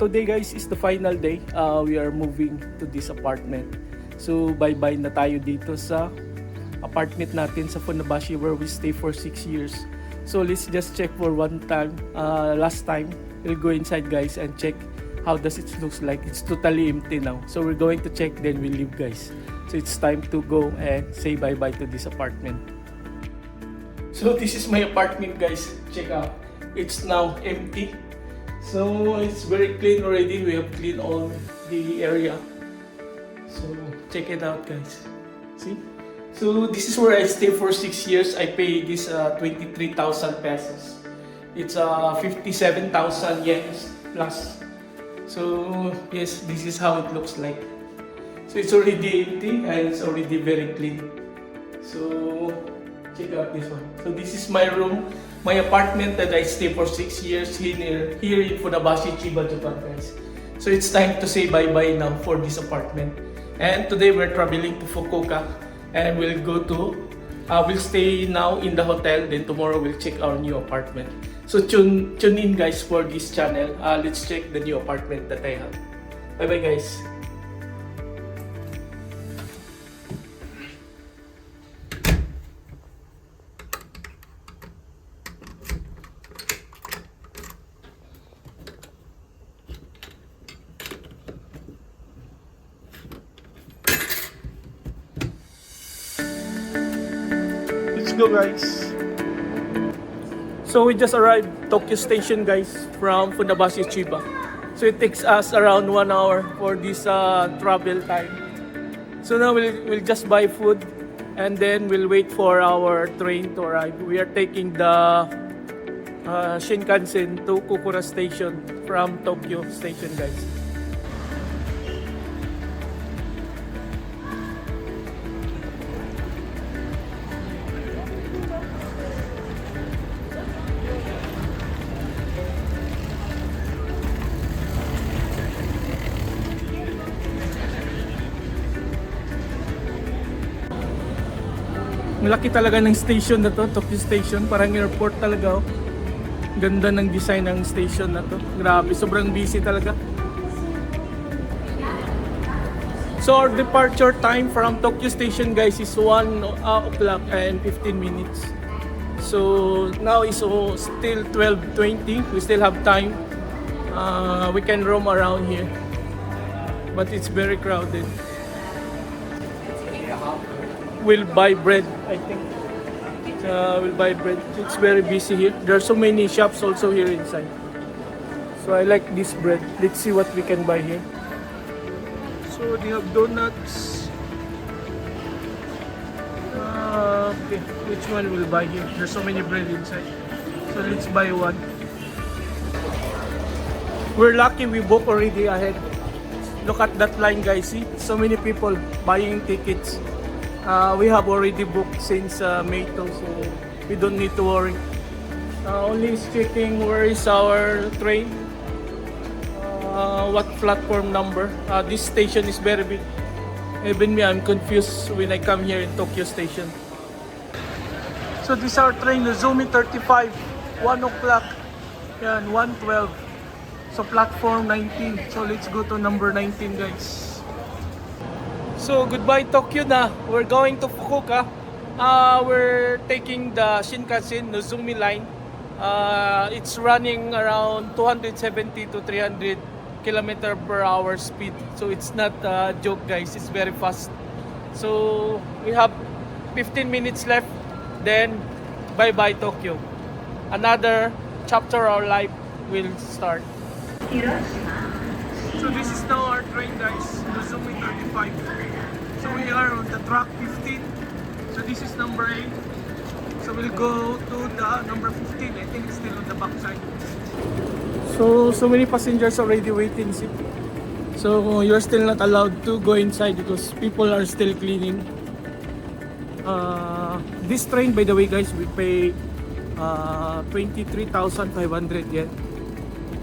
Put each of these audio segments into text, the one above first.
today guys is the final day. We are moving to this apartment. So bye-bye na tayo dito sa apartment natin sa Funabashi where we stay for 6 years. So let's just check for one time. Last time, we'll go inside guys and check how does it looks like. It's totally empty now. So we're going to check, then we'll leave guys. So it's time to go and say bye-bye to this apartment. So this is my apartment guys. Check out. It's now empty. So it's very clean already. We have cleaned all the area. So check it out guys. See? So this is where I stay for 6 years. I pay this 23,000 pesos. It's 57,000 yens plus. So yes, this is how it looks like. So it's already empty and it's already very clean. So check out this one. So this is my room, my apartment that I stay for 6 years here in Funabashi, Chiba, Japan guys. So it's time to say bye-bye now for this apartment. And today we're traveling to Fukuoka. And we'll stay now in the hotel. Then tomorrow we'll check our new apartment. So tune in guys for this channel. Let's check the new apartment that I have. Bye bye guys. Go guys. So we just arrived Tokyo Station guys from Funabashi, Chiba. So it takes us around 1 hour for this travel time. So now we'll just buy food and then we'll wait for our train to arrive. We are taking the Shinkansen to Kokura Station from Tokyo Station guys. Malaki talaga ng station na to, Tokyo Station. Parang airport talaga. Oh. Ganda ng design ng station na to. Grabe, sobrang busy talaga. So our departure time from Tokyo Station guys is 1 o'clock and 15 minutes. So now is still 12:20. We still have time. We can roam around here. But it's very crowded. We'll buy bread, I think. We'll buy bread. It's very busy here. There are so many shops also here inside. So I like this bread. Let's see what we can buy here. So they have donuts. Okay, which one we'll buy here? There's so many bread inside. So let's buy one. We're lucky we booked already ahead. Look at that line guys, see? So many people buying tickets. We have already booked since May 2, so we don't need to worry. Only checking where is our train, what platform number. This station is very big. Even me, I'm confused when I come here in Tokyo Station. So this is our train, Nozomi 35, 1 o'clock, yan, 1:12. So platform 19, so let's go to number 19 guys. So goodbye Tokyo na. We're going to Fukuoka. We're taking the Shinkansen Nozomi line. It's running around 270 to 300 km per hour speed. So it's not a joke guys. It's very fast. So we have 15 minutes left. Then bye-bye Tokyo. Another chapter of our life will start. So this is now our train guys. Nozomi 35. So we are on the track 15. So this is number 8. So we'll go to the number 15. I think it's still on the back side. So many passengers already waiting. See? So you're still not allowed to go inside because people are still cleaning. This train, by the way guys, we pay 23,500 yen.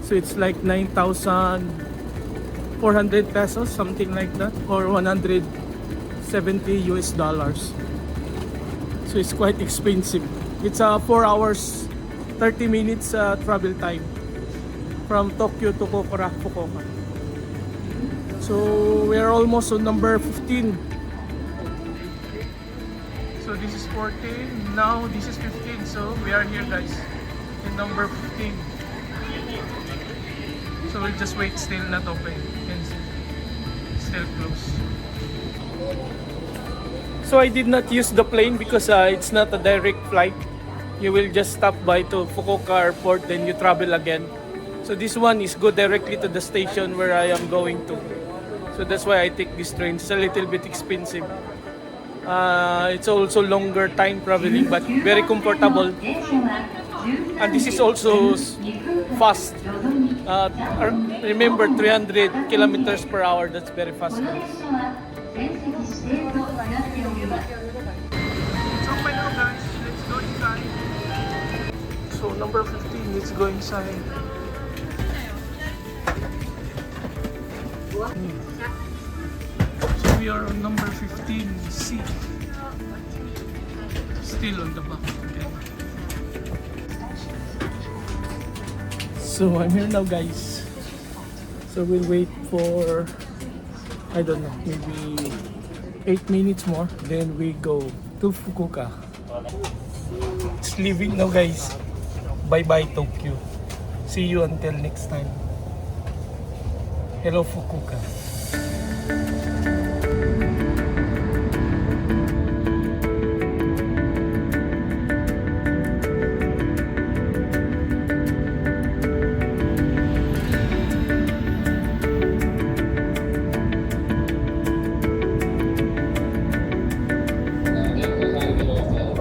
So it's like 9,400 pesos, something like that, or 170 US dollars. So it's quite expensive. It's 4 hours 30 minutes travel time. from Tokyo to Kokura, Fukuoka. So we are almost on number 15. So this is 14, now this is 15. So we are here, guys, in number 15. So we'll just wait, still not open and still closed. So I did not use the plane because it's not a direct flight. You will just stop by to Fukuoka airport, then you travel again. So this one is go directly to the station where I am going to. So that's why I take this train. It's a little bit expensive. It's also longer time traveling, but very comfortable. And this is also fast. Remember, 300 kilometers per hour. That's very fast. So open now, guys. Let's go inside. So number 15, let's go inside. So we are on number 15, C. Still on the back. Okay. So I'm here now, guys. So we'll wait for, I don't know, maybe 8 minutes more. Then we go to Fukuoka. It's leaving now, guys. Bye-bye, Tokyo. See you until next time. Hello, Fukuoka.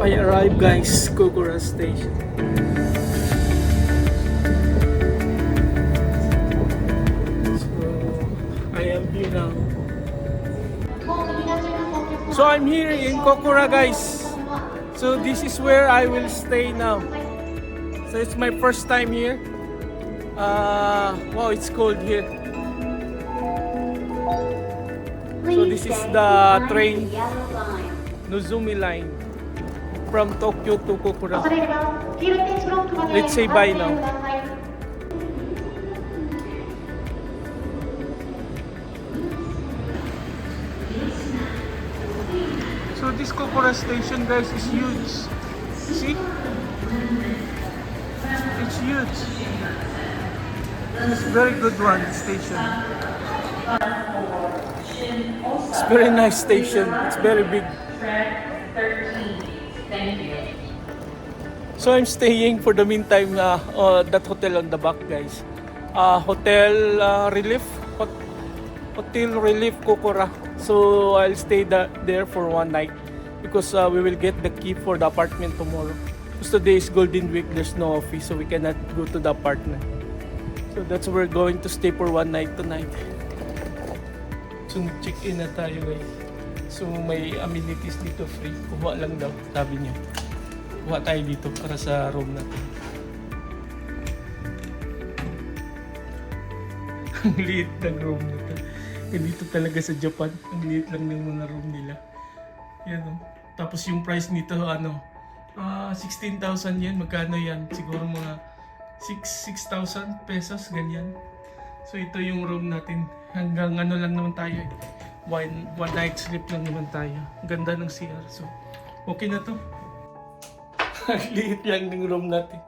I arrived, guys, Kokura station. Now. So I'm here in Kokura, guys. So this is where I will stay now. So it's my first time here. Wow, it's cold here. So this is the train, Nozomi line, from Tokyo to Kokura. Let's say bye now. So this Kokura station, guys, is huge. See? It's huge. It's a very good one, this station. It's very nice station. It's very big. So I'm staying for the meantime that hotel on the back, guys. Hotel Relief Kokura. So I'll stay there for one night because we will get the key for the apartment tomorrow. Because today is Golden Week, there's no office, so we cannot go to the apartment. So that's where we're going to stay for one night tonight. So nag-check-in na tayo, guys. So may amenities dito free. Kuha lang daw, sabi niya. Kuha tayo dito para sa room natin. Ang liit ng room natin. Dito talaga sa Japan, ang liit lang ng mga room nila. Yan, oh. Tapos yung price nito, 16,000 yen. Magkano yan? Siguro mga 6,000 pesos, ganyan. So ito yung room natin. Hanggang ano lang naman tayo. One night sleep lang naman tayo. Ganda ng CR. So, okay na to. Ang liit lang ng room natin.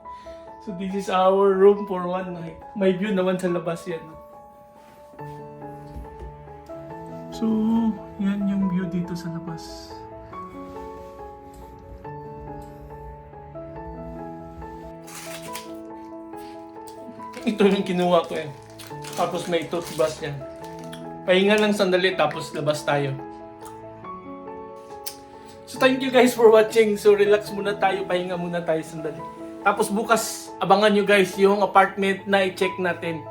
So this is our room for one night. May view naman sa labas yan. So, yan yung view dito sa labas. Ito yung kinuha ko eh. Tapos may toothbrush yan. Pahinga lang sandali tapos labas tayo. So thank you guys for watching. So relax muna tayo, pahinga muna tayo sandali. Tapos bukas abangan nyo guys yung apartment na i-check natin.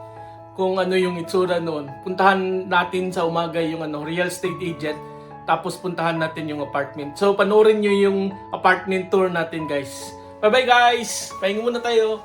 Kung ano yung itsura noon. Puntahan natin sa umaga yung real estate agent. Tapos puntahan natin yung apartment. So panoorin nyo yung apartment tour natin, guys. Bye bye guys! Pahinga muna tayo.